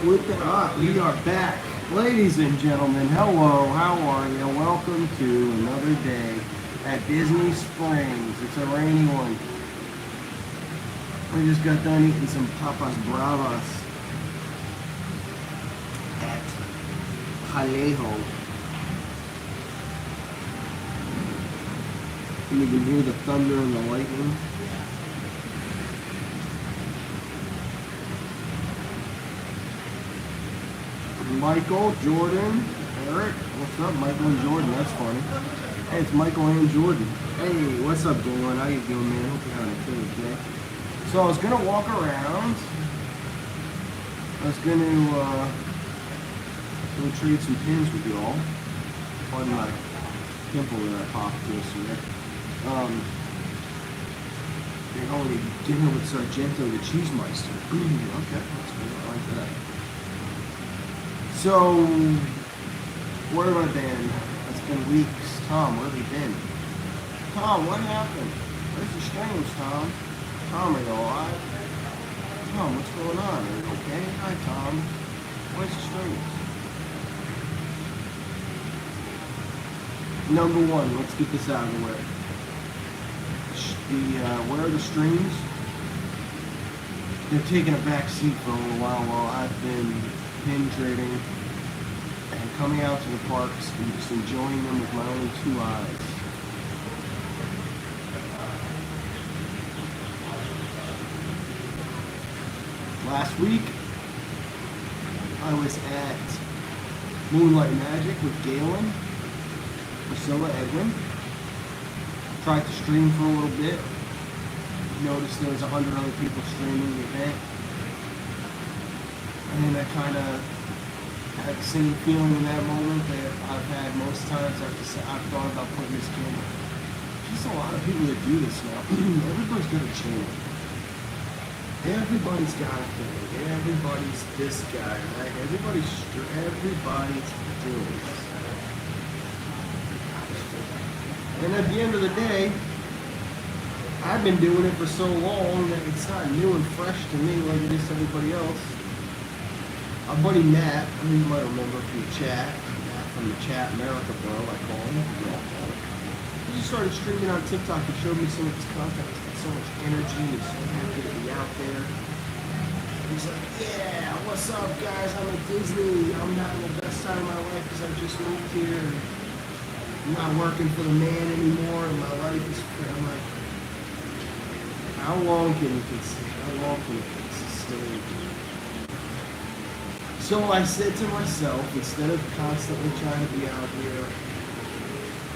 We are back. Ladies and gentlemen, hello, how are you? Welcome to another day at Disney Springs. It's a rainy one. We just got done eating some Papas Bravas at Jalejo. And you can hear the thunder and the lightning. Michael, Jordan, Eric. What's up, Michael and Jordan? That's funny. Hey, it's Michael and Jordan. Hey, what's up, Galen? How you doing, man? Hope you're having a good day. So I was gonna walk around. I was gonna trade some pins with you all. Pardon my pimple that I popped yesterday. They're going to dinner with Sargento the Cheesemeister. Okay, that's good. I like that. So, where have I been? It's been weeks. Tom, where have you been? Tom, what happened? Where's the streams, Tom? Tom, are you alright? Tom, what's going on? Are you okay? Hi, Tom. Where's the streams? Number one, let's get this out of the way. Where are the streams? They're taking a back seat for a little while I've been pin trading and coming out to the parks and just enjoying them with my own two eyes. Last week, I was at Moonlight Magic with Galen, Priscilla, Edwin. Tried to stream for a little bit. Noticed there was 100 other people streaming the event. And I kind of had the same feeling in that moment that I've had most times I've thought about putting this camera. There's a lot of people that do this now. Everybody's got a channel. Everybody's got a thing. Everybody's this guy, right? Everybody's doing this. And at the end of the day, I've been doing it for so long that it's not new and fresh to me like it is to everybody else. Our buddy Matt, who you might remember from the chat, Matt from the chat, America Bro, I call him. He just started streaming on TikTok and showed me some of his content. He's got so much energy, he's so happy to be out there. He's like, yeah, what's up guys, I'm at Disney, I'm having the best time of my life because I just moved here. I'm not working for the man anymore, and my life is free. I'm like, how long can you sustain? So I said to myself, instead of constantly trying to be out here,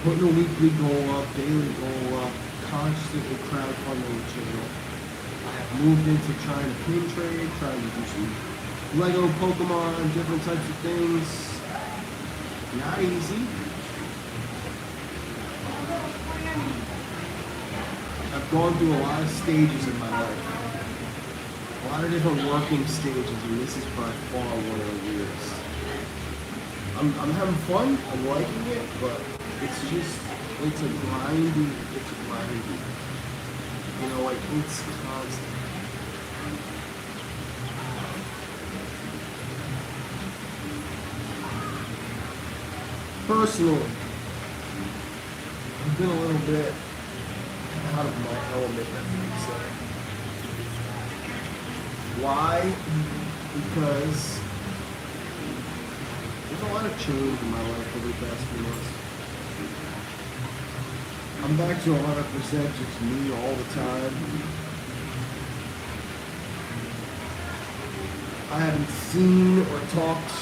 putting a weekly goal up, daily goal up, constantly crowdfunding the channel, I have moved into trying to pin trade, trying to do some Lego Pokemon, different types of things. Not easy. I've gone through a lot of stages in my life. A lot of different working stages, and this is by far one of the weirdest. I'm having fun, I'm liking it, but it's a grindy. You know, like, it's constant. Personally, I've been a little bit out of my element, I think so. Why? Because there's a lot of change in my life over the past few months. I'm back to 100% just me all the time. I haven't seen or talked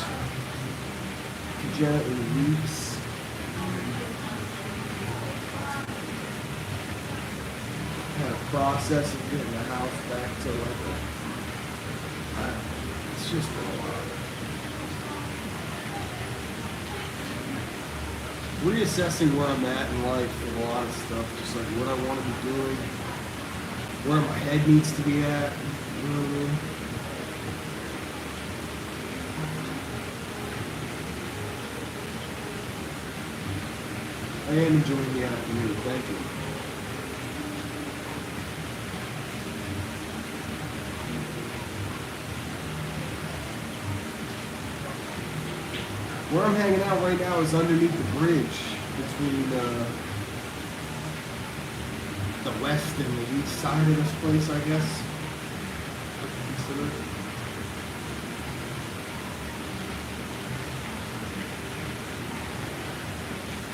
to Jenna in weeks. Had a process of getting the house back to it's just been a lot. Reassessing where I'm at in life and a lot of stuff, just like what I want to be doing, where my head needs to be at, you know what I mean? I am enjoying the afternoon, thank you. Where I'm hanging out right now is underneath the bridge between the west and the east side of this place, I guess. Consider it.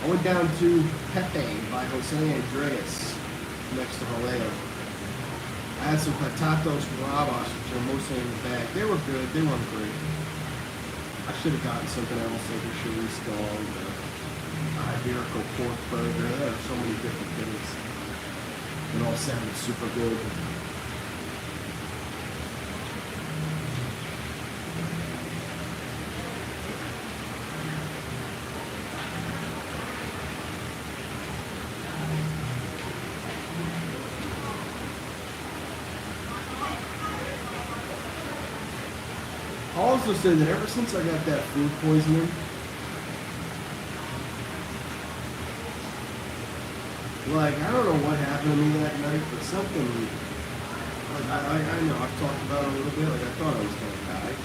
I went down to Pepe by Jose Andres next to Vallejo. I had some patatos bravas, which are mostly in the bag. They were good. They weren't great. I should have gotten something else like a chorizo dog, Iberico pork burger. There are so many different things. It all sounded super good. I'll also say that ever since I got that food poisoning, like, I don't know what happened to me that night, but something, like, I know, I've talked about it a little bit, like, I thought I was going to die.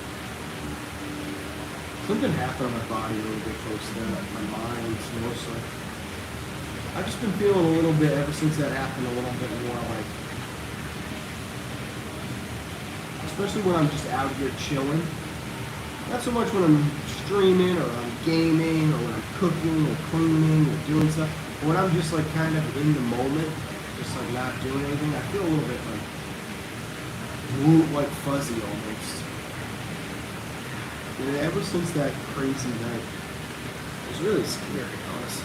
Something happened to my body a little bit close to that, like my mind, mostly. I've just been feeling a little bit, ever since that happened, a little bit more like, especially when I'm just out here chilling. Not so much when I'm streaming or I'm gaming or when I'm cooking or cleaning or doing stuff. But when I'm just like kind of in the moment, just like not doing anything, I feel a little bit like fuzzy almost. And ever since that crazy night, it was really scary, honestly.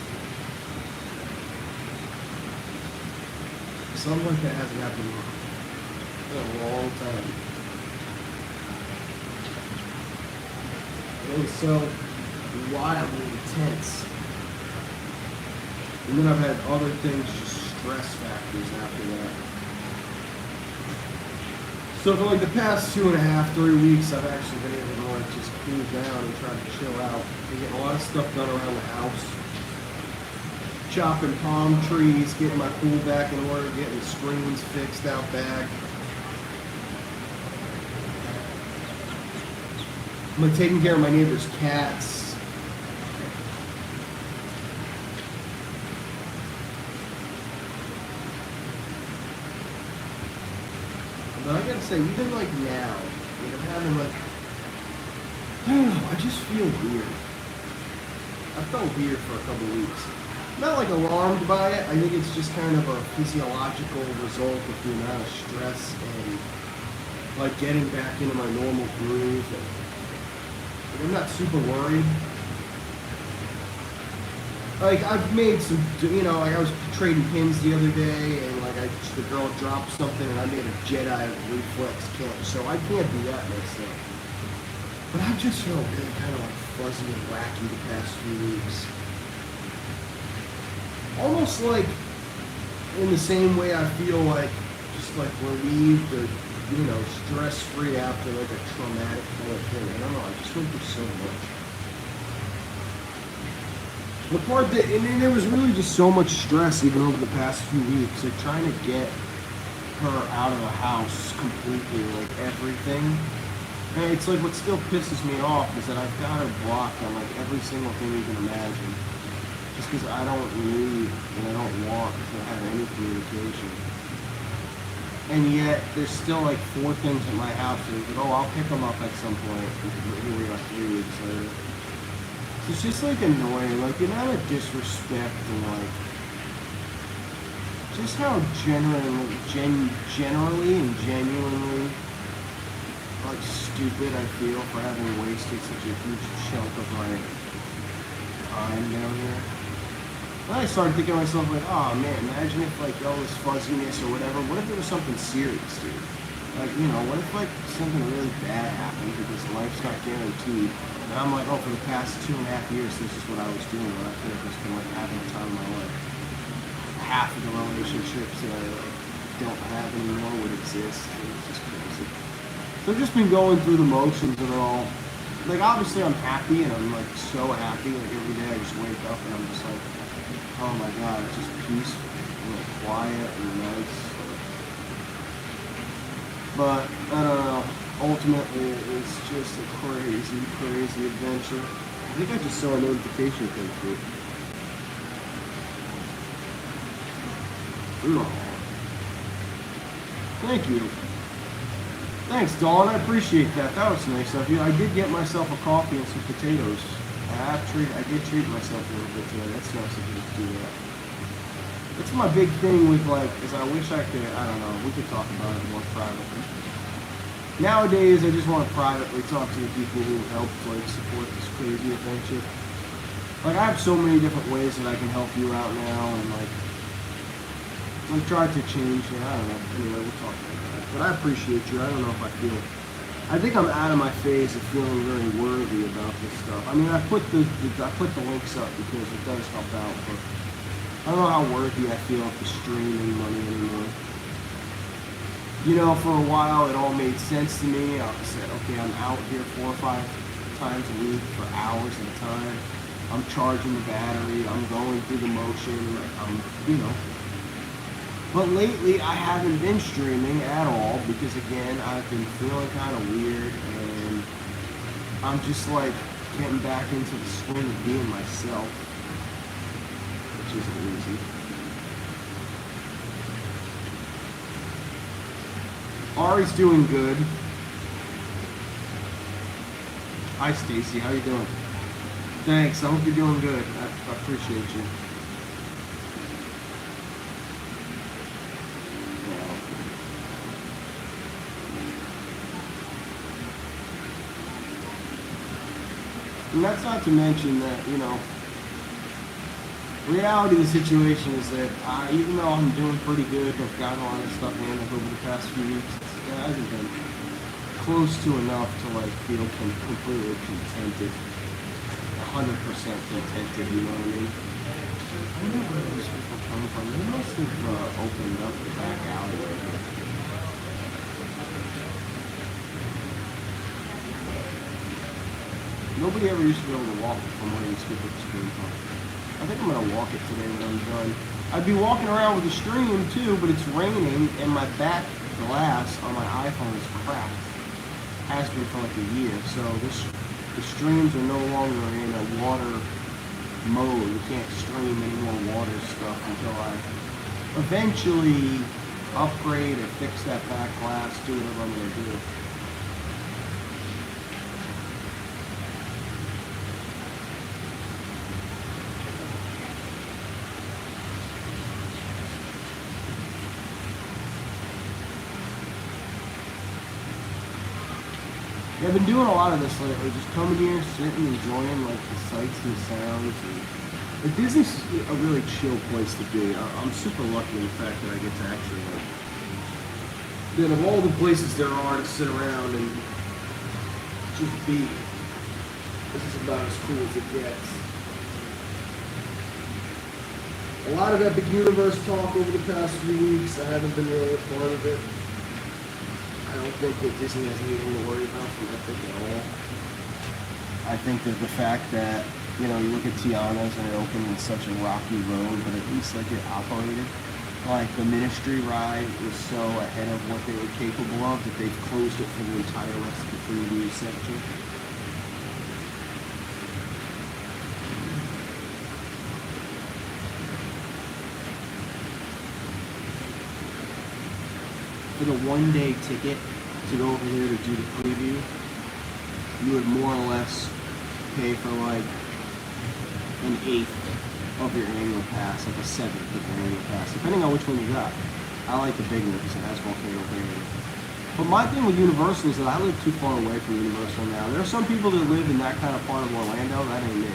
Something like that hasn't happened in a long time. It was so wildly intense. And then I've had other things, just stress factors after that. So for like the past 2.5, 3 weeks, I've actually been able to like just cool down and try to chill out and get a lot of stuff done around the house. Chopping palm trees, getting my pool back in order, getting the screens fixed out back. I'm like taking care of my neighbor's cats. But I gotta say, even like now, like I'm having like, I don't know, I just feel weird. I felt weird for a couple weeks. Not like alarmed by it. I think it's just kind of a physiological result of the amount of stress and like getting back into my normal groove. I'm not super worried. Like, I've made some, you know, like I was trading pins the other day, and like the girl dropped something, and I made a Jedi reflex catch, so I can't do that myself. But I just felt really kind of like fuzzy and wacky the past few weeks. Almost like in the same way I feel like just like relieved or, you know, stress-free after like a traumatic kind of thing. I don't know, I just went through so much. The part that, and there was really just so much stress even over the past few weeks, like trying to get her out of the house completely, like everything. And it's like what still pisses me off is that I've got her blocked on like every single thing you can imagine. Just because I don't need and I don't want to have any communication. And yet, there's still like 4 things at my house that are like, oh, I'll pick them up at some point. Here we are 3 weeks later. So it's just like annoying, like the amount of disrespect and like, just how generally and genuinely like stupid I feel for having wasted such a huge chunk of my time down here. Then I started thinking to myself, like, oh man, imagine if like all this fuzziness or whatever, what if it was something serious, dude? Like, you know, what if like something really bad happened because life's not guaranteed? And I'm like, oh, for the past 2.5 years, this is what I was doing when I could have just been like having the time of my life. Half of the relationships that I like don't have anymore would exist. It's just crazy. So I've just been going through the motions of it all. Like, obviously I'm happy, and I'm like so happy. Like every day I just wake up and I'm just like, oh my god, it's just peaceful and like quiet and nice. But I don't know. Ultimately, it's just a crazy, crazy adventure. I think I just saw a notification come through. No. Thank you. Thanks, Dawn. I appreciate that. That was nice of you. I did get myself a coffee and some potatoes. I did treat myself a little bit today. That's nice of you to do that. That's my big thing with, like, is I wish I could, I don't know, we could talk about it more privately. Nowadays, I just want to privately talk to the people who help, like, support this crazy adventure. Like, I have so many different ways that I can help you out now, and, like, I've tried to change it. I don't know. Anyway, we'll talk about that. But I appreciate you. I don't know if I think I'm out of my phase of feeling very worthy about this stuff. I mean, I put the links up because it does help out, but I don't know how worthy I feel of the streaming money anymore. You know, for a while it all made sense to me. I said, okay, I'm out here 4 or 5 times a week for hours at a time. I'm charging the battery. I'm going through the motion. You know. But lately, I haven't been streaming at all because, again, I've been feeling kind of weird, and I'm just, like, getting back into the swing of being myself, which isn't easy. Ari's doing good. Hi, Stacy. How you doing? Thanks. I hope you're doing good. I appreciate you. And that's not to mention that, you know, reality of the situation is that even though I'm doing pretty good, I've gotten a lot of stuff handled over the past few weeks, it hasn't been close to enough to, like, feel completely contented. 100% contented, you know what I mean? I don't know where those people come from. They must have opened up the back alley right here. Nobody ever used to be able to walk from where you skip with the screen from. I think I'm going to walk it today when I'm done. I'd be walking around with the stream too, but it's raining and my back glass on my iPhone is cracked. Has been for like a year. So the streams are no longer in a water mode. You can't stream any more water stuff until I eventually upgrade or fix that back glass, do whatever I'm going to do. Yeah, I've been doing a lot of this lately, just coming here, sitting, enjoying like the sights and the sounds. And Disney's a really chill place to be. I'm super lucky in the fact that I get to actually, like, that of all the places there are to sit around and just be, this is about as cool as it gets. A lot of Epic Universe talk over the past few weeks. I haven't been really a part of it. I don't think that Disney has anything to worry about from Epic at all. I think that the fact that, you know, you look at Tiana's and it opened in such a rocky road, but at least like it operated. Like the Ministry ride was so ahead of what they were capable of that they've closed it for the entire rest of the preview section. For the one-day ticket to go over there to do the preview, you would more or less pay for like an 1/8 of your annual pass, like a 1/7 of your annual pass, depending on which one you got. I like the big one because it has Volcano Bay. But my thing with Universal is that I live too far away from Universal now. There are some people that live in that kind of part of Orlando. That ain't me.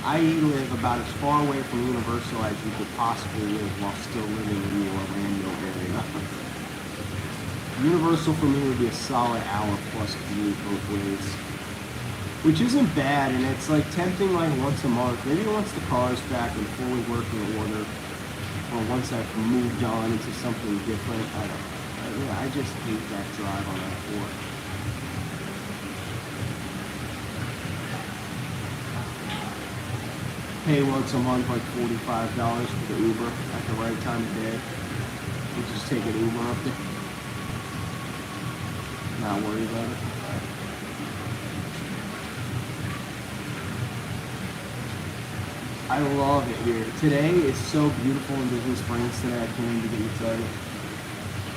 I live about as far away from Universal as you could possibly live while still living in the Orlando area. Universal for me would be a solid hour plus commute both ways, which isn't bad, and it's like tempting like once a month, maybe once the car's back in fully working order, or once I've moved on into something different. I just hate that drive on that 4. Pay once a month like $45 for the Uber at the right time of day. You just take an Uber up there. Not worry about it. I love it here. Today is so beautiful in Disney Springs today. I can't even begin to tell you.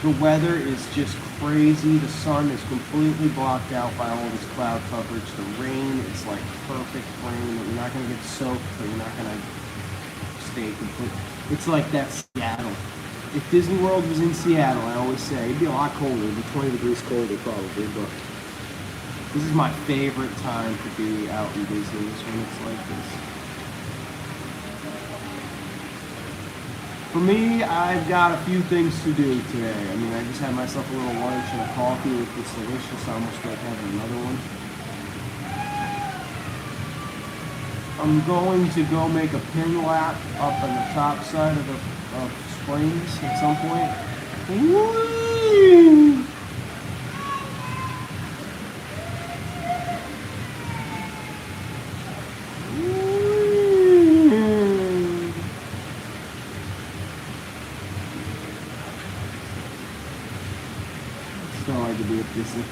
The weather is just crazy. The sun is completely blocked out by all this cloud coverage. The rain is like perfect rain. You're not going to get soaked, but you're not going to stay complete. It's like that Seattle. If Disney World was in Seattle, I always say, it'd be a lot colder. It'd be 20 degrees colder probably, but this is my favorite time to be out in Disney, is when it's like this. For me, I've got a few things to do today. I mean, I just had myself a little lunch and a coffee, which was delicious. I almost like having another one. I'm going to go make a pin lap up on the top side of the Springs at some point. Whee! So hard to be at Disney.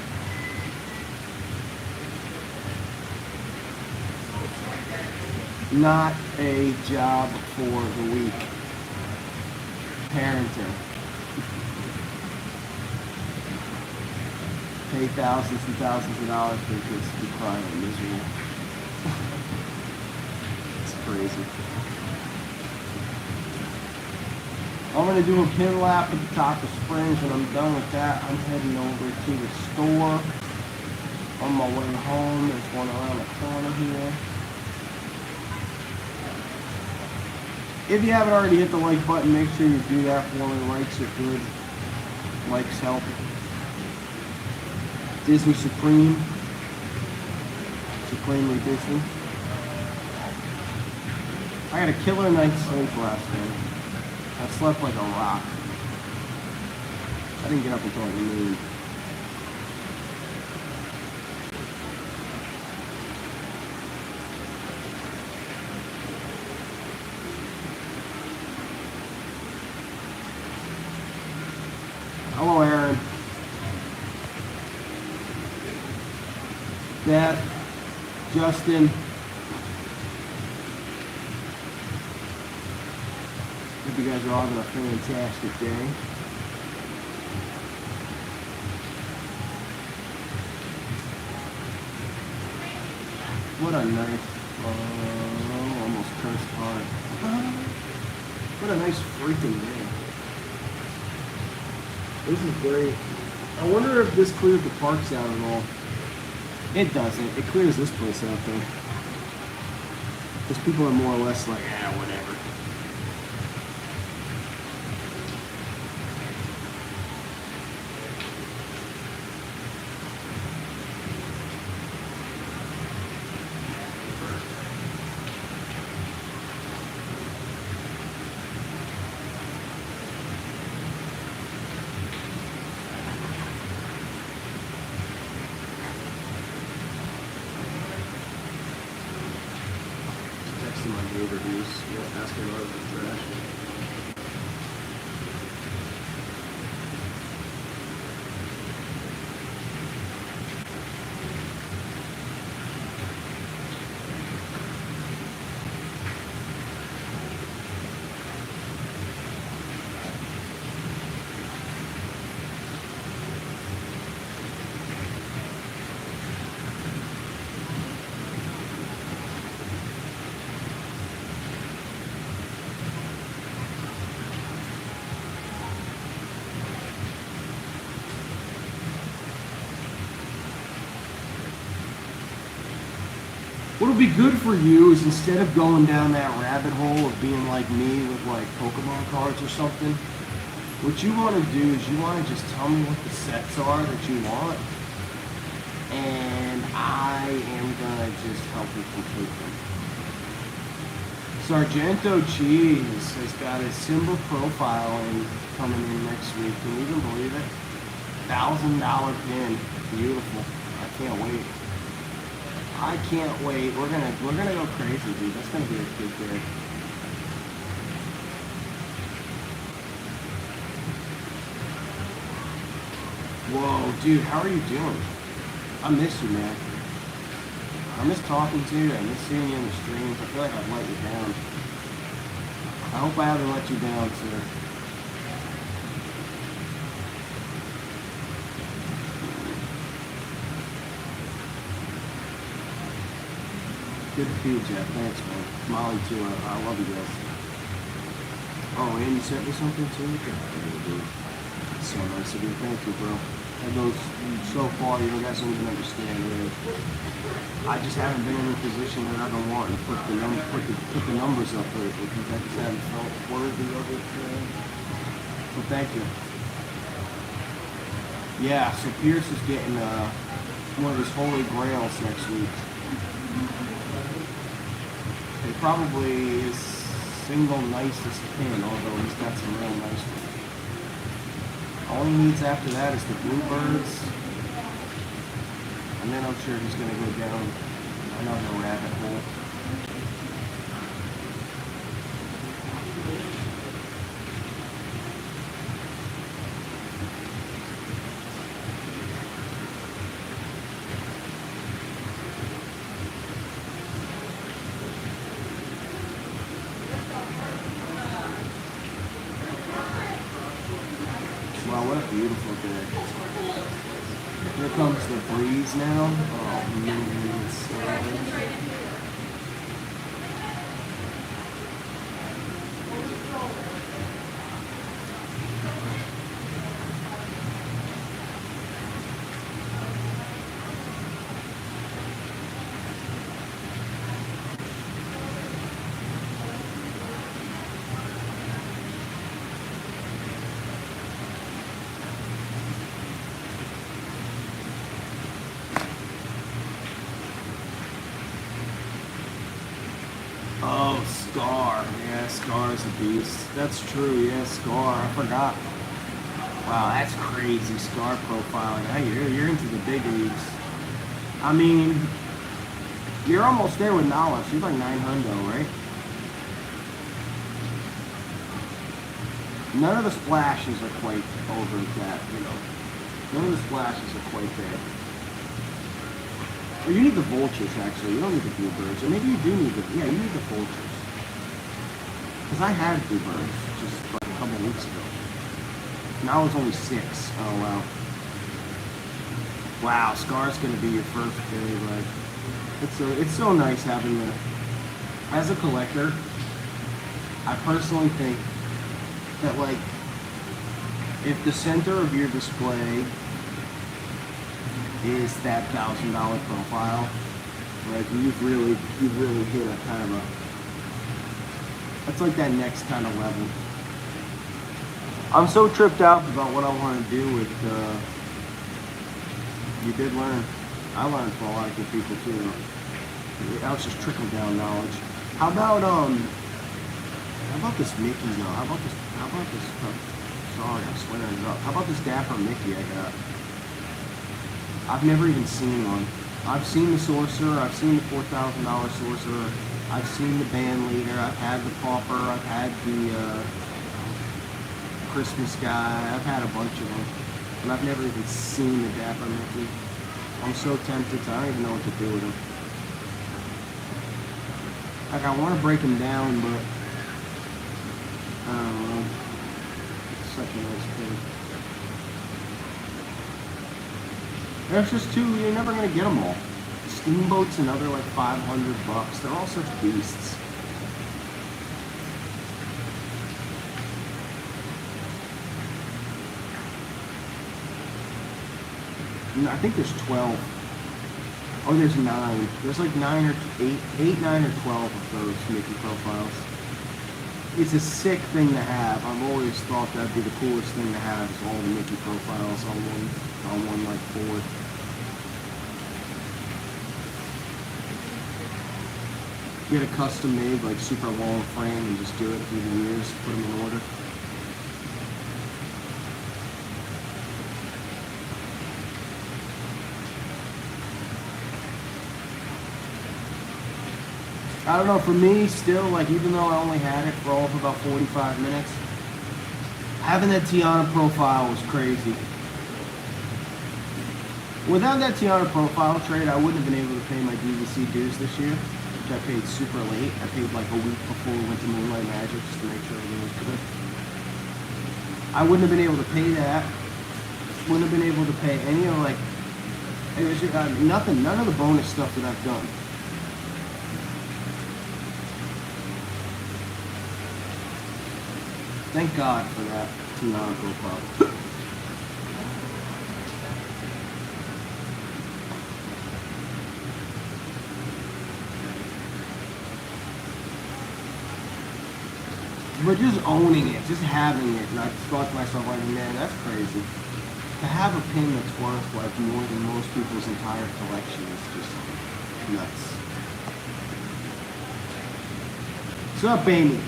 Not a job for the weak. Parenting. Pay thousands and thousands of dollars for kids to be crying and miserable. It's crazy. I'm going to do a pin lap at the top of Springs. When I'm done with that, I'm heading over to the store. On my way home, there's one around the corner here. If you haven't already hit the like button, make sure you do that for me. Likes are good. Likes help. Disney Supreme. Supremely Disney. I had a killer night's sleep last night. I slept like a rock. I didn't get up until like noon. Hello, Aaron. Beth, Justin. Hope you guys are all having a fantastic day. What a nice, almost cursed hard. What a nice freaking day. This is great. I wonder if this clears the parks out at all. It doesn't. It clears this place out though. Because people are more or less like, whatever. My neighbor who's asking about the trash. What'll be good for you is instead of going down that rabbit hole of being like me with like Pokemon cards or something, what you want to do is you want to just tell me what the sets are that you want, and I am gonna just help you complete them. Sargento Cheese has got a Simba profiling coming in next week. Can you even believe it? $1,000 pin. Beautiful. I can't wait. I can't wait. We're gonna go crazy, dude. That's gonna be a good day. Whoa, dude, how are you doing? I miss you, man. I miss talking to you. I miss seeing you in the streams. I feel like I've let you down. I hope I haven't let you down, sir. Good to see you, Jeff. Thanks, man. Molly, too. I love you guys. Oh, and you sent me something, too? Dude. That's so nice of you. Thank you, bro. That goes so far, you guys don't even understand, really. I just haven't been in a position that I've been wanting to put the numbers up lately, because I just haven't felt worthy of it. So thank you. Yeah, so Pierce is getting one of his holy grails next week. It probably is single nicest pin, although he's got some real nice ones. All he needs after that is the Bluebirds, and then I'm sure he's going to go down another rabbit hole. Wow, what a beautiful day. Here comes the breeze now. Oh, man, it's so Oh, Scar. Yeah, Scar's a beast. That's true, yeah, Scar. I forgot. Wow, that's crazy, Scar profiling. Hey, you're into the big leagues. I mean, you're almost there with knowledge. You're like 900, right? None of the splashes are quite over that, you know. None of the splashes are quite there. Or you need the vultures, actually. You don't need the bluebirds. Or maybe you do need the... Yeah, you need the vultures. Because I had bluebirds just like a couple weeks ago. Now it's only 6. Oh, wow. Wow, Scar's going to be your first day. Like, it's so nice having the... As a collector, I personally think that, like, if the center of your display is that $1,000 profile, like you've really hit a kind of a, that's like that next kind of level. I'm so tripped out about what I want to do with, you did learn. I learned from a lot of good people too. That was just trickle down knowledge. How about this Mickey though? How about this, sorry, I'm swearing it up. How about this Dapper Mickey I got? I've never even seen one. I've seen the Sorcerer, I've seen the $4,000 Sorcerer, I've seen the Band Leader, I've had the Pauper, I've had the Christmas Guy, I've had a bunch of them, and I've never even seen the Dapper Mickey. I'm so tempted to, I don't even know what to do with him. Like, I want to break him down, but I don't know. It's such a nice pig. There's just two, you're never going to get them all. Steamboat's another like $500. They're all such beasts. I think there's 12. Oh, there's 9. There's like 9 or 8, 9 or 12 of those Mickey profiles. It's a sick thing to have. I've always thought that'd be the coolest thing to have, is all the Mickey profiles on one like board. Get a custom made, like super long frame, and just do it through the years, put them in order. I don't know, for me, still, like, even though I only had it for all of about 45 minutes, having that Tiana profile was crazy. Without that Tiana profile trade, I wouldn't have been able to pay my DVC dues this year, which I paid super late. I paid like a week before we went to Moonlight Magic just to make sure everything was good. I wouldn't have been able to pay that. Wouldn't have been able to pay any of like, it was nothing, none of the bonus stuff that I've done. Thank God for that Tiana profile. But just owning it, just having it, and I thought to myself, like, man, that's crazy. To have a pin that's worth like more than most people's entire collection is just nuts. What's up, Amy?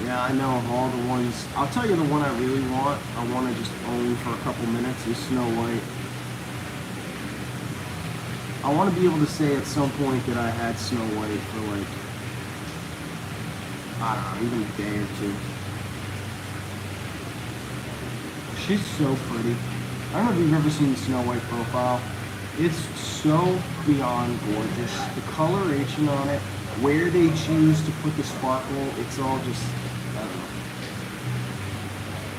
Yeah, I know all the ones. I'll tell you the one I really want. I want to just own for a couple minutes is Snow White. I want to be able to say at some point that I had Snow White for like, I don't know, even a day or two. She's so pretty. I don't know if you've ever seen the Snow White profile. It's so beyond gorgeous. The coloration on it, where they choose to put the sparkle, it's all just, I don't know.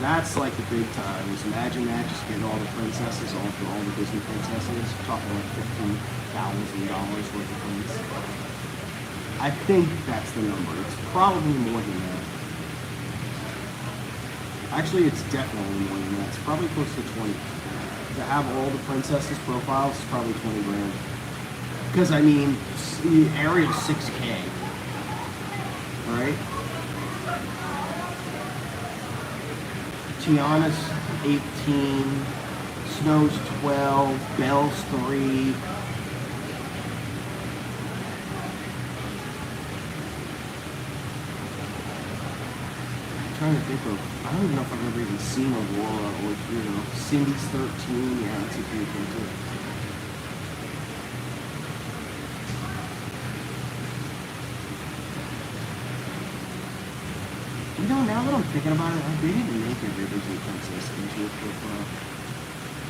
That's like the big time. Just imagine that, just getting all the princesses, all the Disney princesses, talking like $15,000 worth of things. I think that's the number. It's probably more than that. Actually, it's definitely more than that. It's probably close to 20. To have all the princesses profiles, it's probably 20 grand. Because I mean, Ariel's 6K, right? Tiana's 18, Snow's 12, Belle's 3. I'm trying to think of, I don't even know if I've ever even seen Aurora or, Cindy's 13. Yeah, that's a huge one too. Now that I'm thinking about it, they didn't make every Disney princess into a profile.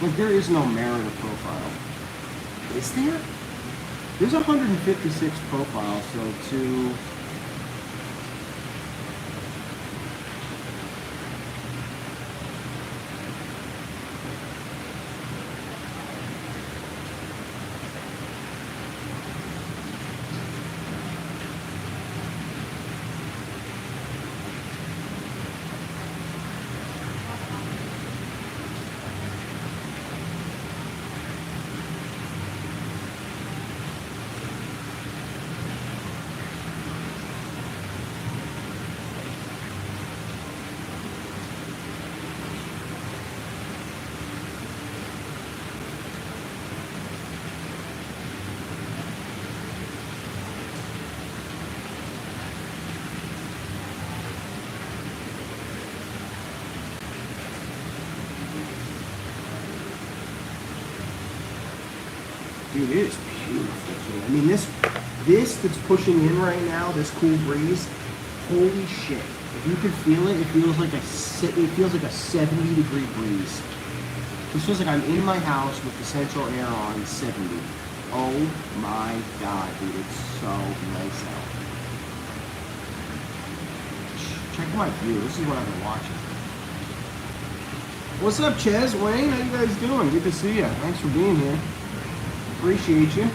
Like, there is no Merida profile. Is there? There's 156 profiles, so to... Dude, it is beautiful too. I mean, this that's pushing in right now, this cool breeze, holy shit! If you could feel it, it feels like a 70-degree breeze. It feels like I'm in my house with the central air on 70. Oh my god, dude, it's so nice out. Check my view. This is what I've been watching. What's up, Ches? Wayne, how you guys doing? Good to see you. Thanks for being here. Appreciate you.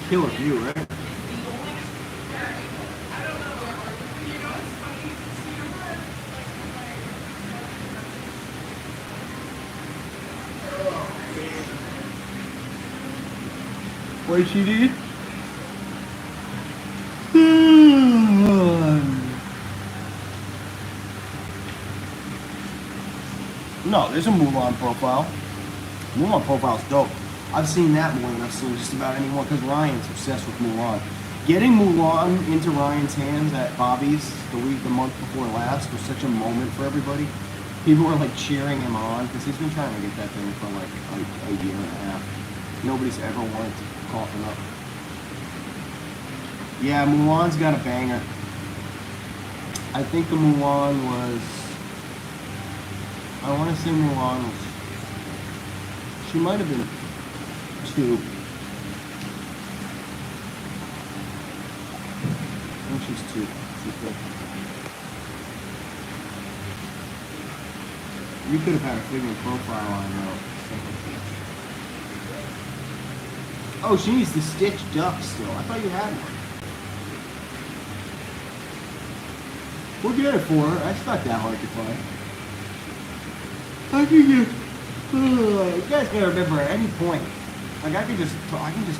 Killer view, right? What she did? No, there's a Mulan profile. Mulan profile's dope. I've seen that more than I've seen just about anyone because Ryan's obsessed with Mulan. Getting Mulan into Ryan's hands at Bobby's the month before last was such a moment for everybody. People were like cheering him on because he's been trying to get that thing for like a year and a half. Nobody's ever wanted to cough it up. Yeah, Mulan's got a banger. I think the Mulan was. I want to say Mulan was. She might have been 2. I think she's 2. She's good. You could have had a figment profile on though. Oh, she needs the Stitch Duck still. I thought you had one. We'll get it for her. That's not that hard to find. I can just, you guys gotta remember at any point, like I can just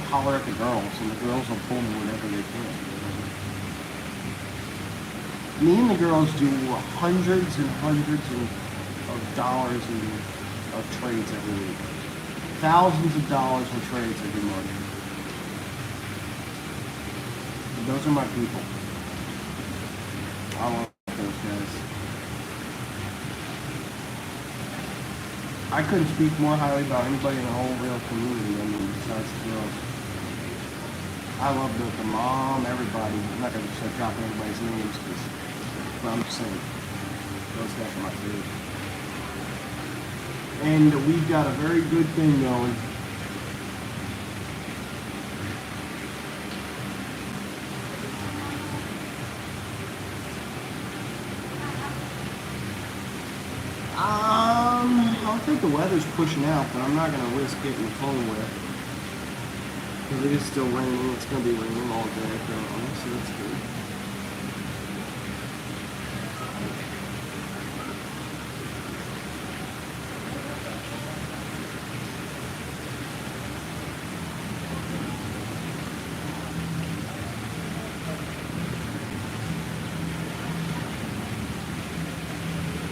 holler at the girls and the girls will pull me whenever they can. Me and the girls do hundreds and hundreds of dollars of trades every week. Thousands of dollars in trades every month. And those are my people. I love those guys. I couldn't speak more highly about anybody in the whole real community, I mean, besides the girls. I love the mom, everybody. I'm not going to start dropping anybody's names, but I'm just saying, those guys are my favorite. And we've got a very good thing going. I think the weather's pushing out, but I'm not going to risk getting the phone wet. Because it is still raining. It's going to be raining all day apparently, so that's good.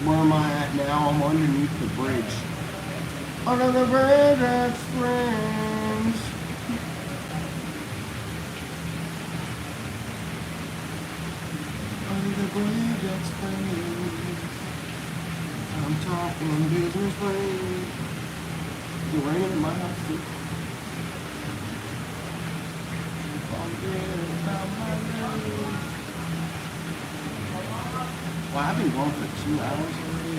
Where am I at now? I'm underneath the bridge. Under the bridge that springs. Under the bridge that springs. I'm talking business rain. Is it raining in my house too? Well, I've been going for 2 hours already.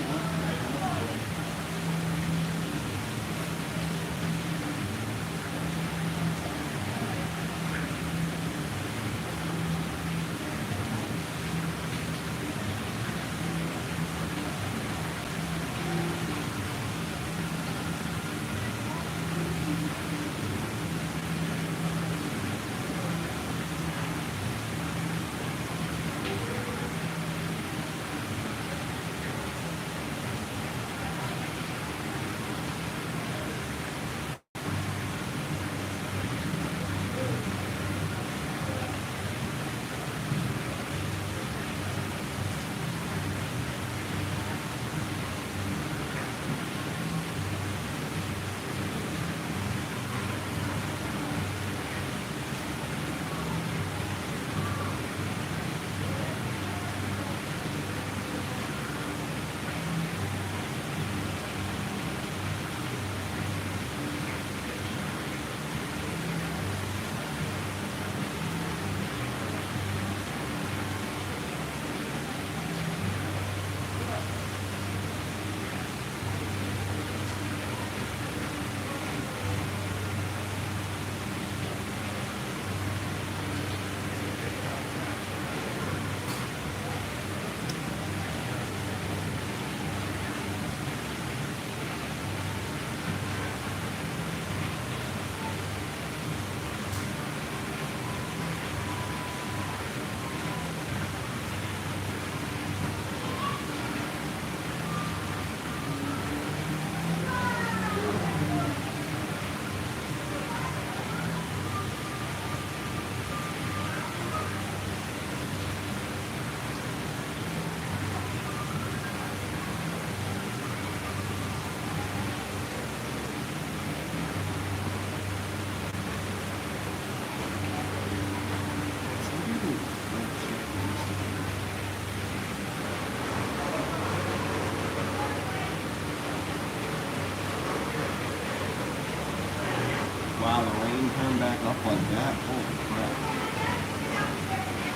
turn back up like that? Holy crap.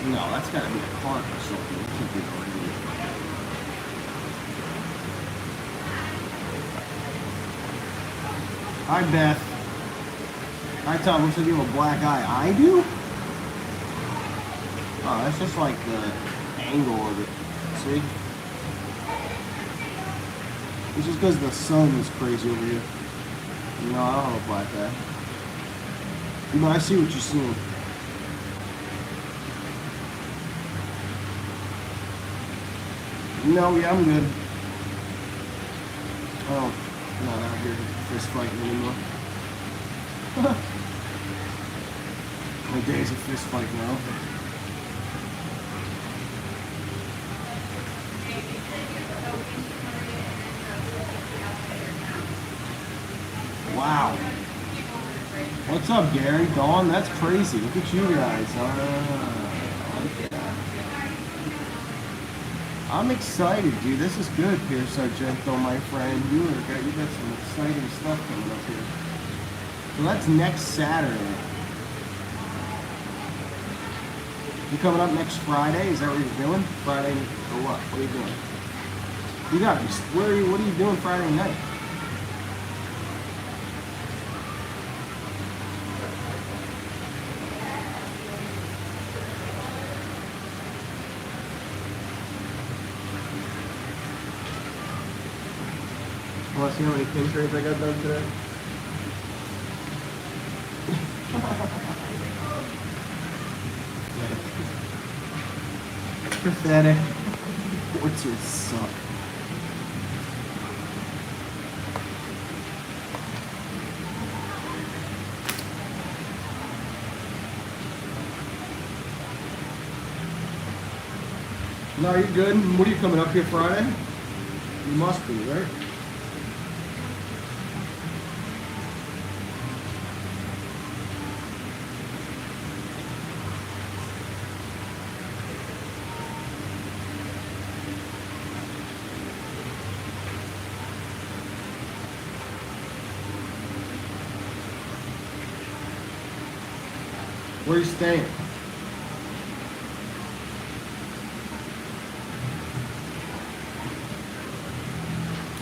No, that's gotta be a cart or something. It can't be a radio. Hi, Beth. Hi, Tom. Looks like you have a black eye. I do? Oh, that's just like the angle of it. See? It's just because the sun is crazy over here. No, I don't have a black eye. You know, I see what you're seeing. No, yeah, I'm good. Oh, I'm not out here fist fighting anymore. My days of fist fight now. Wow. What's up, Gary? Dawn? That's crazy. Look at you guys. I'm excited, dude. This is good, Pierce Sargento, my friend. You got some exciting stuff coming up here. So that's next Saturday. You coming up next Friday? Is that what you're doing? Friday or what? What are you doing? You got me. What are you doing Friday night? Want to see how many pin trades I got done today? Pathetic. What's your suck? No, you're good. What are you coming up here Friday? You must be, right? Where are you staying?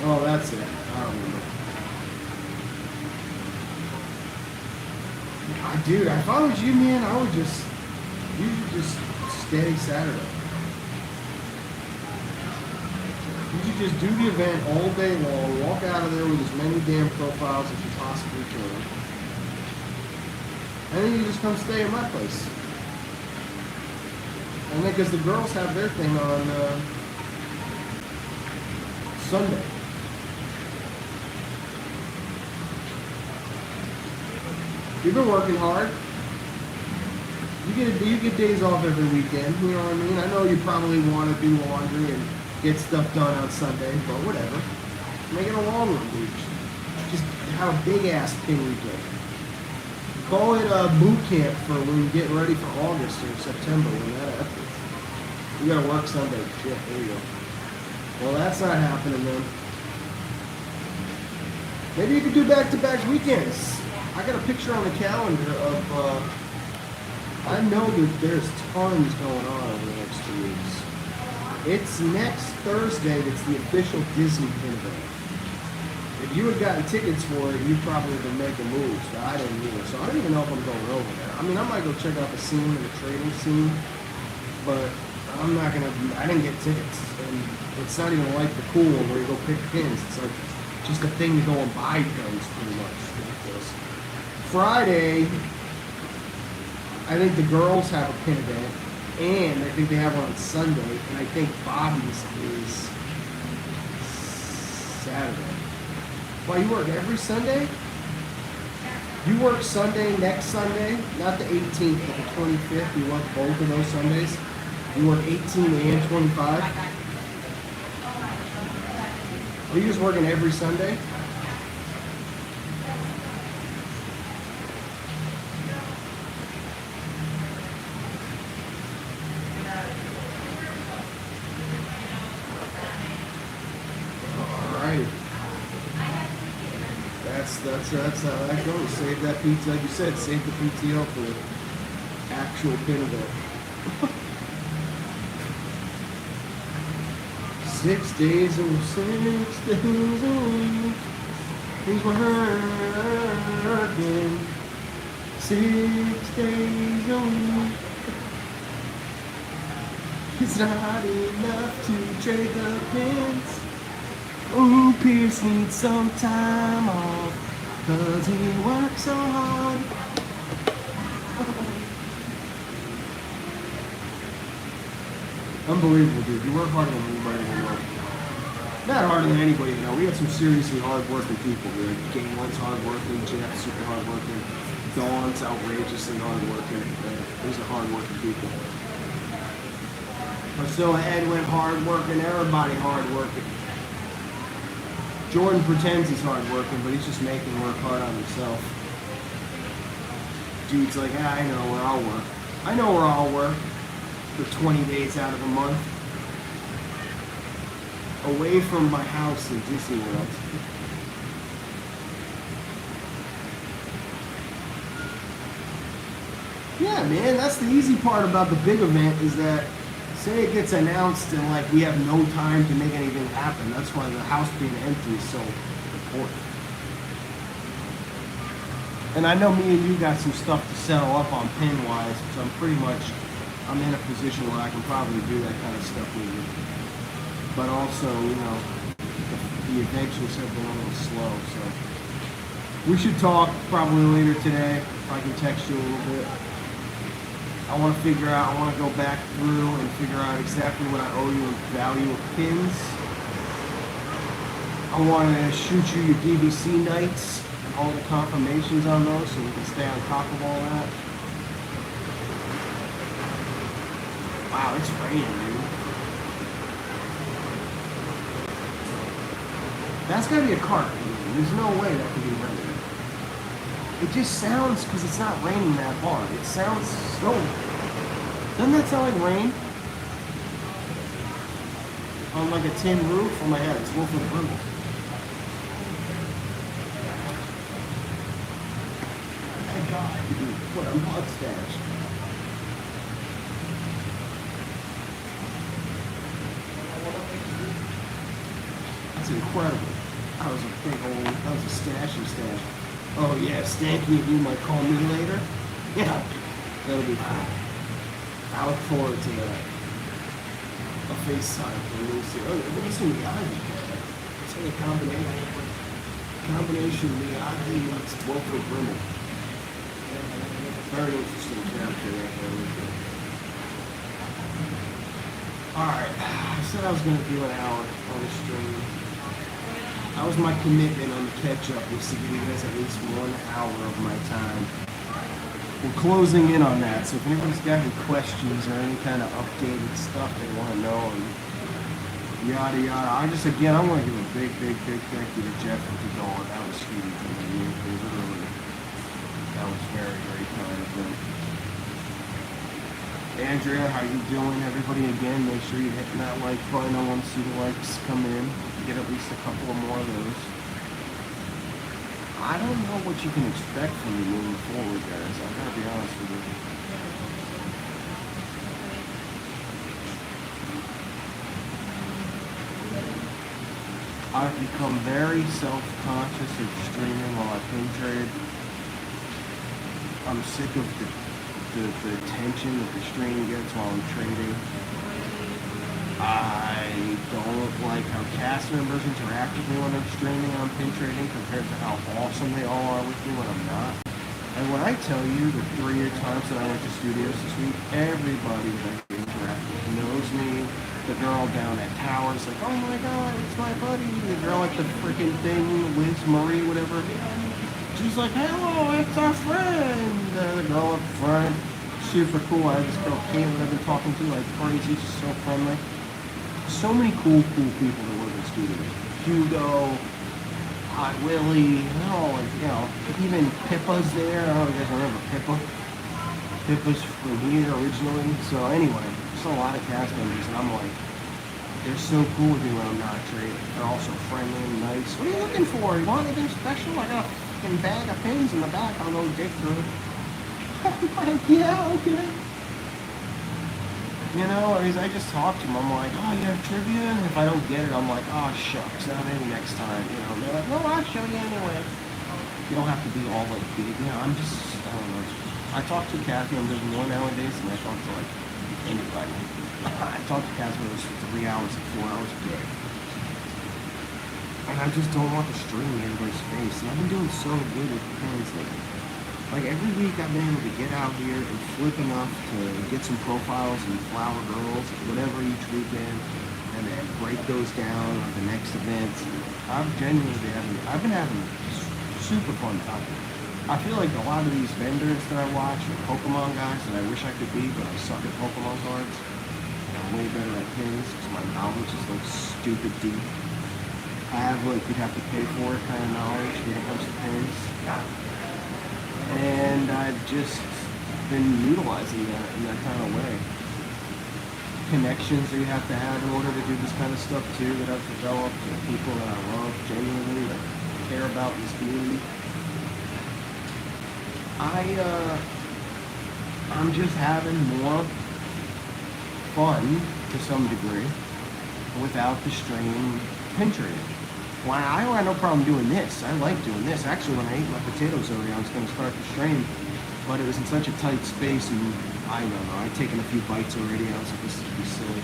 Oh, that's it. I don't remember. Dude, if I was you, man, I would just stay Saturday. You should just do the event all day long, walk out of there with as many damn profiles as you possibly can. And then you just come stay at my place. And then, because the girls have their thing on Sunday. You've been working hard. You get days off every weekend. You know what I mean? I know you probably want to do laundry and get stuff done on Sunday, but whatever. Make it a long one, dude. Just have a big ass pin weekend. Call it a boot camp for when you get ready for August or September when that happens. You gotta work Sunday. Shit, there you go. Well, that's not happening then. Maybe you could do back-to-back weekends. I got a picture on the calendar of, I know that there's tons going on over the next 2 weeks. It's next Thursday that's the official Disney pin event. If you had gotten tickets for it, you probably would have been making moves, but I didn't either. So I don't even know if I'm going over there. I mean, I might go check out the scene and the trading scene, but I'm not gonna. I didn't get tickets, and it's not even like the cool one where you go pick pins. It's like just a thing to go and buy pins, pretty much. Friday, I think the girls have a pin event, and I think they have one on Sunday, and I think Bobby's is Saturday. Why, you work every Sunday? You work Sunday, next Sunday, not the 18th, but the 25th. You work both of those Sundays. You work 18 and 25. Are you just working every Sunday? That's how that goes. Save that pizza, like you said, save the PTO for the actual pin event. 6 days a week, 6 days a week, he's working. 6 days a week. It's not enough to trade the pins. Ooh, Pierce needs some time off, 'cause he works so hard. Unbelievable, dude. You work harder than anybody in the world. Not harder than anybody, you know. We have some seriously hard-working people. We're like Galen's hard-working, Jeff's super hard-working, Dawn's outrageously hard-working. These are hard-working people. Priscilla Edwin hard-working, everybody hard-working. Jordan pretends he's hard-working, but he's just making work hard on himself. Dude's like, I know where I'll work. I know where I'll work for 20 days out of the month. Away from my house in Disney World. Yeah, man, that's the easy part about the big event is that say it gets announced and like we have no time to make anything happen. That's why the house being empty is so important. And I know me and you got some stuff to settle up on pin-wise, so I'm in a position where I can probably do that kind of stuff with you. But also, you know, the events just have been a little slow, so. We should talk probably later today, if I can text you a little bit. I want to go back through and figure out exactly what I owe you in value of pins. I want to shoot you your DVC nights and all the confirmations on those so we can stay on top of all that. Wow, it's raining, dude. That's gotta be a cart. There's no way that could be raining. It just sounds, because it's not raining that hard, it sounds so... Doesn't that sound like rain? On like a tin roof? On my head, it's Wolf of the Brutal. Thank God, dude, what a mustache. That's incredible. That was a stash. Oh yeah, Stanky, you might call me later. Yeah, that'll be fun. I look forward to that. A FaceTime for me. Let me see Miyagi. It's like a combination of Miyagi meets Wilford Brimble. Very interesting character right there. Alright, I said I was going to do an hour on the stream. That was my commitment on the catch-up, was to give you guys at least 1 hour of my time. We're closing in on that, so if anybody's got any questions or any kind of updated stuff they want to know, and yada yada, I want to give a big thank you to Jeff and to Dawn. That was huge. That was very, very kind of them. Andrea, how you doing? Everybody, again, make sure you hit that like button. I want to see the likes come in. Get at least a couple more of those. I don't know what you can expect from me moving forward, guys. I gotta be honest with you. I've become very self-conscious of streaming while I pin trade. I'm sick of the tension that the stream gets while I'm trading. I don't like how cast members interact with me when I'm streaming on pin trading compared to how awesome they all are with me when I'm not. And when I tell you the 3 times that I went to studios this week, everybody that I interact with knows me. The girl down at Towers, like, oh my god, it's my buddy. The girl at the freaking thing, Liz Marie, whatever. She's like, hello, it's our friend. The girl up front, super cool. I have this girl, Caitlin, I've been talking to like crazy. She's so friendly. So many cool people that work in studios. Hugo, Hot Willie, even Pippa's there. I don't know if you guys remember Pippa. Pippa's from here originally. So anyway, just a lot of cast members, and I'm like, they're so cool with me when I'm not trading. They're also friendly and nice. What are you looking for? You want anything special? I got a fucking bag of pins in the back I'll go dig through. I'm like, yeah, okay. You know, or I just talk to them. I'm like, oh, you have trivia? And if I don't get it, I'm like, oh, shucks, maybe next time. You know, and they're like, well, I'll show you anyway. You don't have to be all like big. You know, I don't know. I talk to Kathy. I'm doing more nowadays than I talk to like anybody. I talk to Kathy for 3 hours and 4 hours a day. And I just don't want the stream in everybody's face. And I've been doing so good with the pins lately. Like every week I've been able to get out here and flip enough to get some profiles and flower girls, whatever each weekend, and then break those down at the next events. I've been having super fun time. I feel like a lot of these vendors that I watch are Pokemon guys that I wish I could be, but I suck at Pokemon cards. And I'm way better at pins because my knowledge is like stupid deep. I have like you'd have to pay for it kind of knowledge when it comes to pins. And I've just been utilizing that in that kind of way. Connections that you have to have in order to do this kind of stuff too that I've developed, and people that I love genuinely, that care about this community. I'm just having more fun to some degree without the strain pin trading. Why I don't have no problem doing this. I like doing this. Actually, when I ate my potatoes earlier, I was going to start the stream, but it was in such a tight space, and I don't know. I'd taken a few bites already. I was like, this would be silly.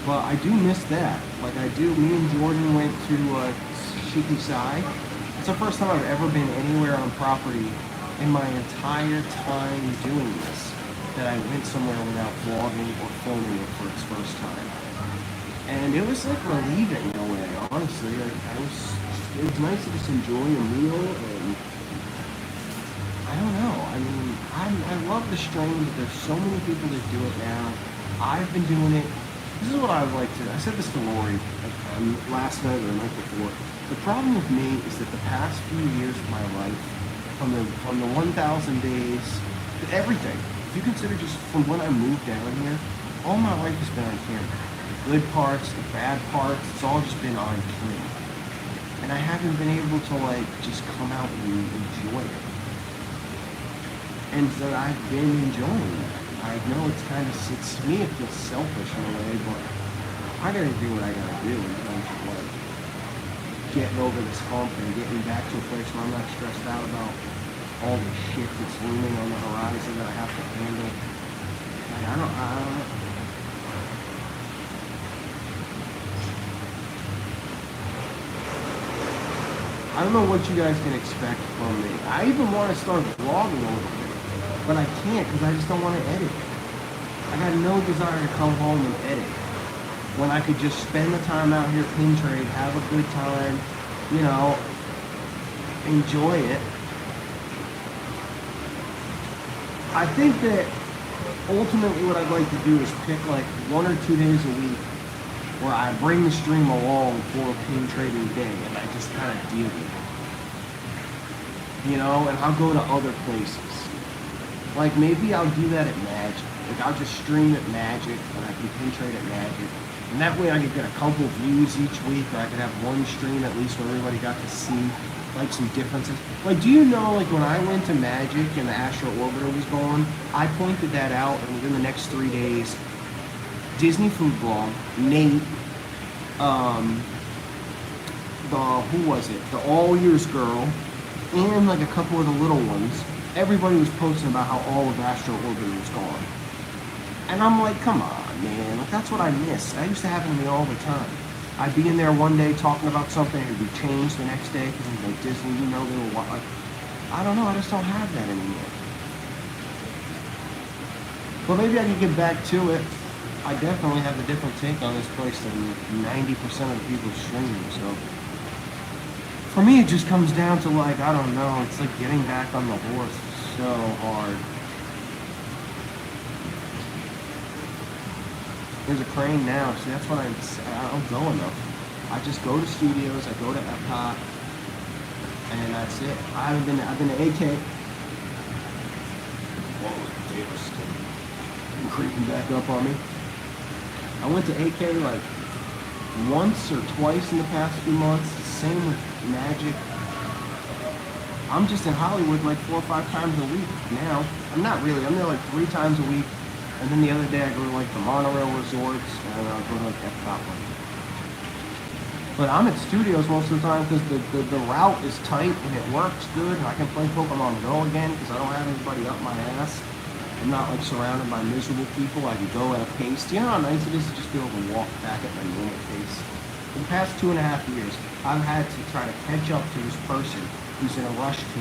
But I do miss that. Like I do. Me and Jordan went to Shiki Sai. It's the first time I've ever been anywhere on property in my entire time doing this that I went somewhere without vlogging or filming it for its first time. And it was like relieving in a way, honestly. Like it was nice to just enjoy a meal, and I don't know. I mean, I love the strain, but there's so many people that do it now. I've been doing it. This is what I would like to. I said this to Lori last night or the night before. The problem with me is that the past few years of my life, from the 1,000 days, everything. If you consider just from when I moved down here, all my life has been on camera. Good parts, the bad parts, it's all just been on camera. And I haven't been able to like just come out and enjoy it. And so I've been enjoying that. I know it's to me it feels selfish in a way, but I gotta do what I gotta do in terms of like getting over this hump and getting back to a place where I'm not stressed out about all the shit that's looming on the horizon that I have to handle. Like I don't know. I don't know what you guys can expect from me. I even want to start vlogging a little bit, but I can't because I just don't want to edit. I got no desire to come home and edit when I could just spend the time out here pin trade, have a good time, you know, enjoy it. I think that ultimately what I'd like to do is pick like 1 or 2 days a week where I bring the stream along for a pin trading day and I just kind of deal with it. You know, and I'll go to other places. Like maybe I'll do that at Magic. Like I'll just stream at Magic and I can pin trade at Magic. And that way I could get a couple views each week, or I could have one stream at least where everybody got to see like some differences. Like do you know like when I went to Magic and the Astro Orbiter was going, I pointed that out, and within the next 3 days Disney Food Blog, Nate, the All Years Girl, and like a couple of the little ones, everybody was posting about how all of Astro Orbiter was gone. And I'm like, come on, man, like that's what I miss. That used to happen to me all the time. I'd be in there one day talking about something, and it'd be changed the next day, because like Disney, you know, they were like, I don't know, I just don't have that anymore. But maybe I can get back to it. I definitely have a different take on this place than 90% of the people streaming, so. For me, it just comes down to like, I don't know, it's like getting back on the horse so hard. There's a crane now, see that's what I don't go enough. I just go to studios, I go to Epcot, and that's it. I've been to AK. Whoa, Davis still creeping back up on me. I went to AK like once or twice in the past few months. Same with Magic. I'm just in Hollywood like 4 or 5 times a week now. I'm not really. I'm there like 3 times a week. And then the other day I go to like the monorail resorts and I go to like Epcot. But I'm at studios most of the time because the route is tight and it works good. And I can play Pokemon Go again because I don't have anybody up my ass. I'm not like surrounded by miserable people. I can go at a pace. Do you know how nice it is to just be able to walk back at my normal pace? For the past 2.5 years, I've had to try to catch up to this person who's in a rush to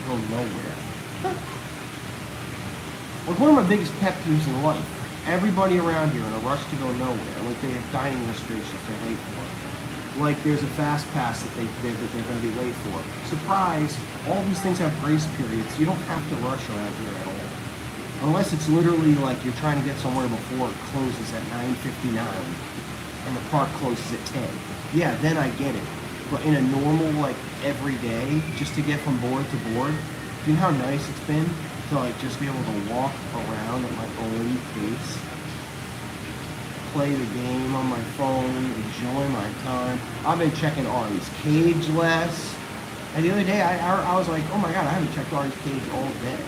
go nowhere. Like one of my biggest pet peeves in life, everybody around here in a rush to go nowhere. Like they have dining restrictions they're late for. Like there's a fast pass that they're going to be late for. Surprise, all these things have grace periods. You don't have to rush around here at all. Unless it's literally like you're trying to get somewhere before it closes at 9:59 and the park closes at 10. Yeah, then I get it. But in a normal, like, every day, just to get from board to board, do you know how nice it's been to, like, just be able to walk around at my own pace? Play the game on my phone, enjoy my time. I've been checking Ari's cage less. And the other day, I was like, oh my god, I haven't checked Ari's cage all day.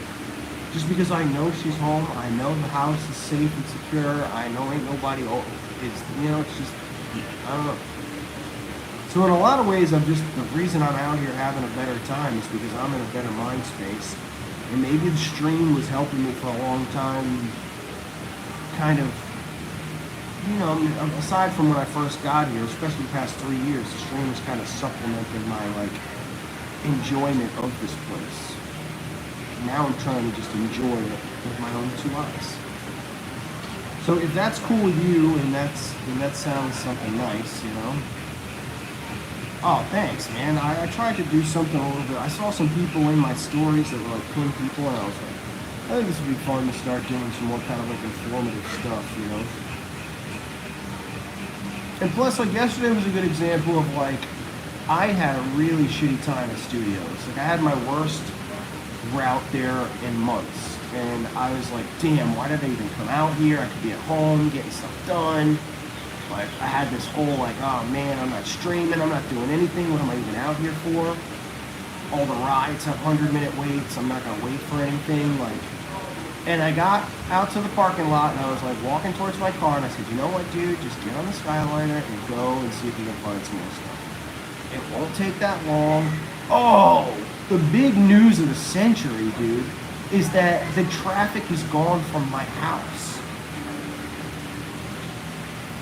Just because I know she's home, I know the house is safe and secure, I know ain't nobody, it's, you know, it's just, I don't know. So in a lot of ways, the reason I'm out here having a better time is because I'm in a better mind space. And maybe the stream was helping me for a long time, kind of, you know, aside from when I first got here, especially the past 3 years, the stream has kind of supplemented my, like, enjoyment of this place. Now I'm trying to just enjoy it with my own 2 eyes. So if that's cool with you, and that sounds something nice, you know. Oh, thanks, man. I tried to do something a little bit. I saw some people in my stories that were like pin people, and I was like, I think this would be fun to start doing some more kind of like informative stuff, you know. And plus, like yesterday was a good example of like, I had a really shitty time at studios. Like I had my worst route there in months, and I was like, damn, why did I even come out here? I could be at home getting stuff done. Like I had this whole like, oh man, I'm not streaming, I'm not doing anything, what am I even out here for? All the rides have 100-minute waits, I'm not gonna wait for anything, like. And I got out to the parking lot and I was like walking towards my car and I said, you know what, dude, just get on the Skyliner and go and see if you can find some more stuff. It won't take that long. Oh, the big news of the century, dude, is that the traffic is gone from my house.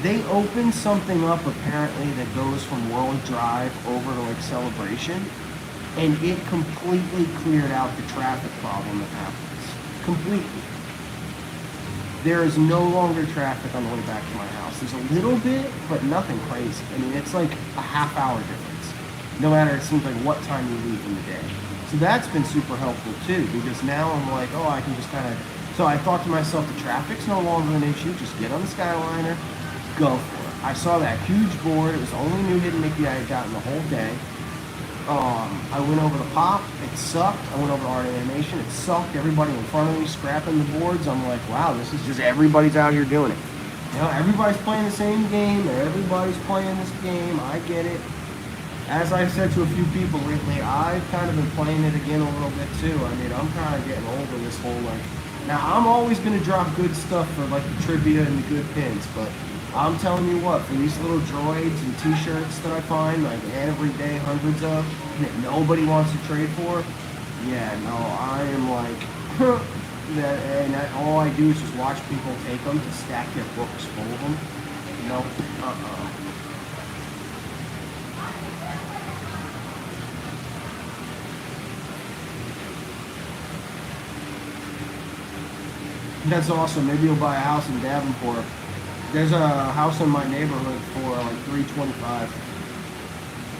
They opened something up apparently that goes from World Drive over to like Celebration, and it completely cleared out the traffic problem that happens. Completely. There is no longer traffic on the way back to my house. There's a little bit, but nothing crazy. I mean, it's like a half-hour difference. No matter, it seems like what time you leave in the day. So that's been super helpful too, because now I'm like, oh, I can just kind of. So I thought to myself, the traffic's no longer an issue. Just get on the Skyliner. Go for it. I saw that huge board. It was the only new Hidden Mickey I had gotten the whole day. I went over to Pop. It sucked. I went over to Art Animation. It sucked. Everybody in front of me scrapping the boards. I'm like, wow, this is just everybody's out here doing it. You know, everybody's playing the same game. Everybody's playing this game. I get it. As I've said to a few people lately, I've kind of been playing it again a little bit too. I mean, I'm kind of getting over this whole like. Now, I'm always going to drop good stuff for like the trivia and the good pins, but I'm telling you what, for these little droids and t-shirts that I find, like every day, hundreds of, that nobody wants to trade for, yeah, no, I am like, and all I do is just watch people take them to stack their books full of them. No, That's awesome. Maybe you'll buy a house in Davenport. There's a house in my neighborhood for like $325.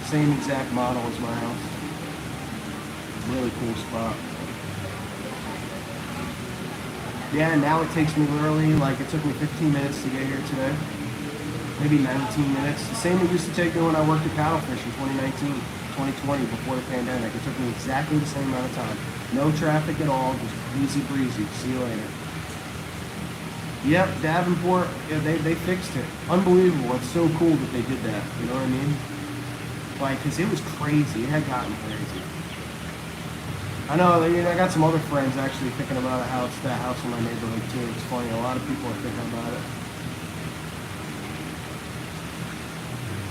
Same exact model as my house. Really cool spot. Yeah, now it takes me literally, like it took me 15 minutes to get here today. Maybe 19 minutes. The same it used to take me when I worked at Paddlefish in 2019, 2020, before the pandemic. It took me exactly the same amount of time. No traffic at all, just easy breezy. See you later. Yep, Davenport, yeah, they fixed it. Unbelievable. It's so cool that they did that. You know what I mean? Like, because it was crazy. It had gotten crazy. I know, I got some other friends actually thinking about that house in my neighborhood too. It's funny, a lot of people are thinking about it.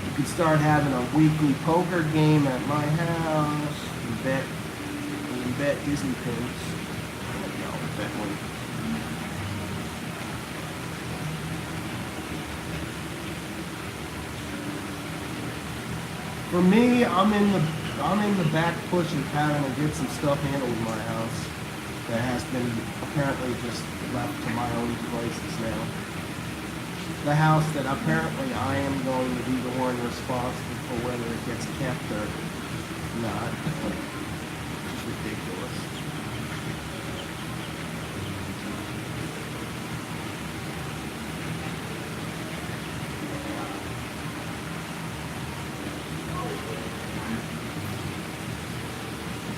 You could start having a weekly poker game at my house. You can bet Disney pins. There you go, bet one. For me, I'm in the back push and pattern to get some stuff handled in my house that has been apparently just left to my own devices now. The house that apparently I am going to be the one responsible for whether it gets kept or not. It's ridiculous.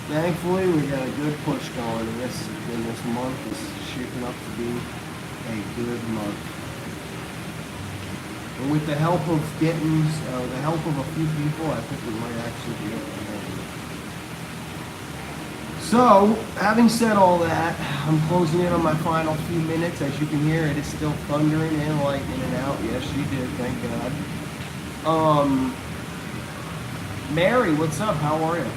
Thankfully, we got a good push going, and this month is shaping up to be a good month. And with the help of the help of a few people, I think we might actually be able to handle it. So, having said all that, I'm closing in on my final few minutes. As you can hear, it is still thundering and lightning and out. Yes, she did, thank God. Mary, what's up? How are you?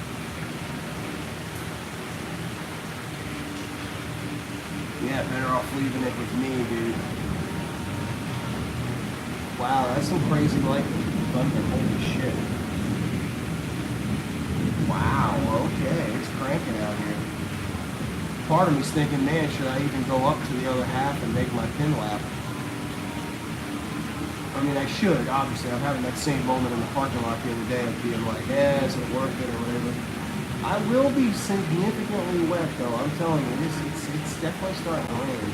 Yeah, better off leaving it with me, dude. Wow, that's some crazy lightning. Thunder, holy shit. Wow, okay, it's cranking out here. Part of me's thinking, man, should I even go up to the other half and make my pin lap? I mean, I should, obviously. I'm having that same moment in the parking lot the other day of being like, yeah, is it worth it or whatever. I will be significantly wet, though. I'm telling you, it's definitely starting to rain.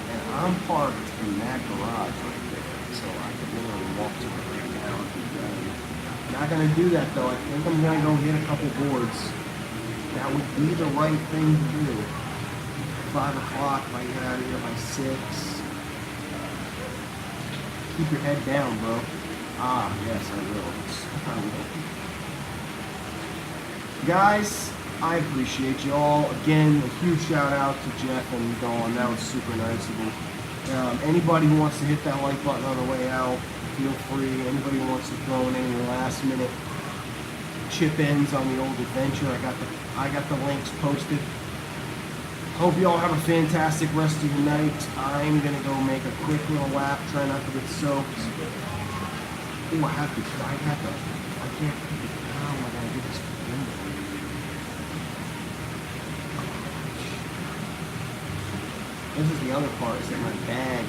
And I'm parked in that garage right there. So I could literally walk to it right now. Not going to do that, though. I think I'm going to go hit a couple boards. That would be the right thing to do. 5 o'clock, if I get out of here by 6. Keep your head down, bro. Ah, yes, I will. I will. Guys, I appreciate you all. Again, a huge shout out to Jeff and Dawn. That was super nice of them. Anybody who wants to hit that like button on the way out, feel free. Anybody who wants to throw in any last minute chip ins on the old adventure, I got the links posted. Hope you all have a fantastic rest of your night. I'm gonna go make a quick little lap, try not to get soaked. Oh, I can't, how am I gonna do this? This is the other part, is that my bag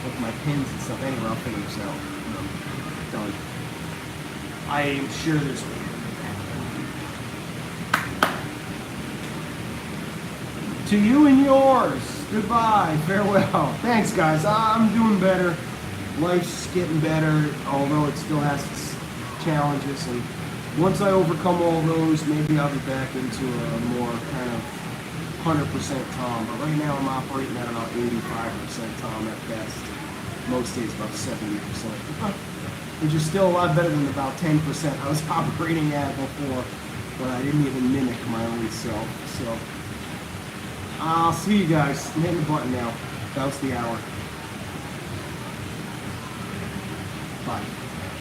with my pins and stuff. Anyway, I'll figure this out. Done. I am sure there's to you and yours. Goodbye. Farewell. Thanks, guys. I'm doing better. Life's getting better, although it still has its challenges. And once I overcome all those, maybe I'll be back into a more kind of 100% Tom. But right now I'm operating at about 85% Tom at best. Most days about 70%. Which is still a lot better than about 10% I was operating at before. But I didn't even mimic my own self. So I'll see you guys. I'm hitting the button now. That was the hour. Bye.